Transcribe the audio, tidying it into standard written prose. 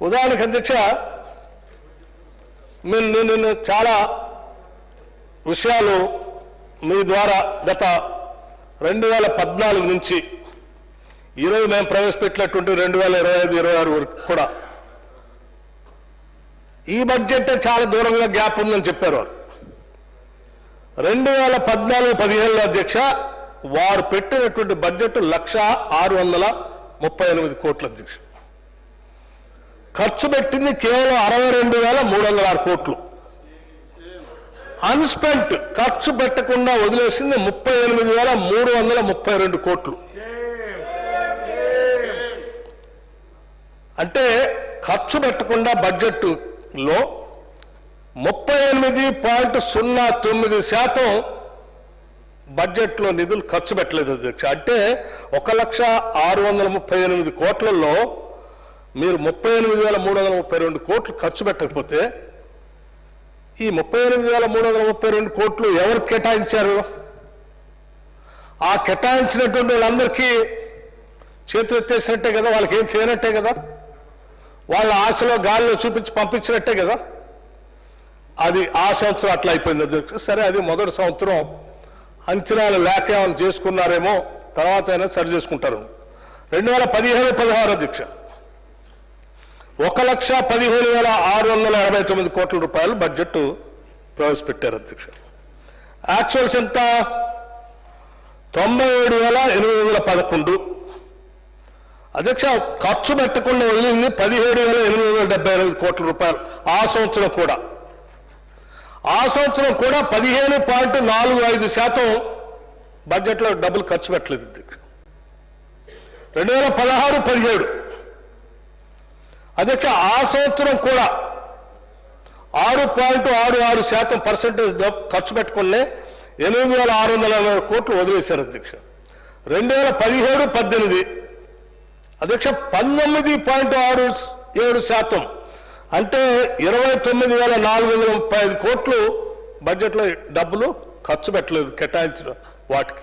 ఉదాహరణకు అధ్యక్ష, నేను చాలా విషయాలు మీ ద్వారా గత 2014 నుంచి ఈరోజు మేము ప్రవేశపెట్టినటువంటి 2025-26 వరకు కూడా ఈ బడ్జెట్ చాలా దూరంగా గ్యాప్ ఉందని చెప్పారు వారు. 2014-17 అధ్యక్ష వారు పెట్టినటువంటి బడ్జెట్ 1,638 కోట్ల అధ్యక్ష. ఖర్చు పెట్టింది కేవలం 62,306 కోట్లు. అన్స్పెంట్ ఖర్చు పెట్టకుండా వదిలేసింది 38,332 కోట్లు. అంటే ఖర్చు పెట్టకుండా బడ్జెట్లో 38.09% బడ్జెట్లో నిధులు ఖర్చు పెట్టలేదు అధ్యక్ష. అంటే 1,638 కోట్లలో మీరు 38,332 కోట్లు ఖర్చు పెట్టకపోతే ఈ 38,332 కోట్లు ఎవరు కేటాయించారు? ఆ కేటాయించినటువంటి వాళ్ళందరికీ చేతులు ఎత్తేసినట్టే కదా, వాళ్ళకి ఏం చేయనట్టే కదా, వాళ్ళ ఆశలో గాలిలో చూపించి పంపించినట్టే కదా. అది ఆ సంవత్సరం అట్లా అయిపోయింది అధ్యక్ష. సరే, అది మొదటి సంవత్సరం అంచనాలు లేక ఏమైనా చేసుకున్నారేమో, తర్వాత అయినా సరి చేసుకుంటారు. 2015-16 అధ్యక్ష 1,15,689 కోట్ల రూపాయలు బడ్జెట్ ప్రవేశపెట్టారు అధ్యక్ష. యాక్చువల్స్ ఎంత? 97,811 అధ్యక్ష. ఖర్చు పెట్టకుండా వదిలింది 17,878 కోట్ల రూపాయలు. ఆ సంవత్సరం కూడా 15.45% బడ్జెట్లో డబ్బులు ఖర్చు పెట్టలేదు అధ్యక్ష. 2016-17 అధ్యక్ష ఆ సంవత్సరం కూడా 6.66% ఖర్చు పెట్టుకునే 8,640 కోట్లు వదిలేశారు అధ్యక్ష. 2017-18 అధ్యక్ష 19.67% అంటే 29,435 కోట్లు బడ్జెట్లో డబ్బులు ఖర్చు పెట్టలేదు కేటాయించిన వాటికి.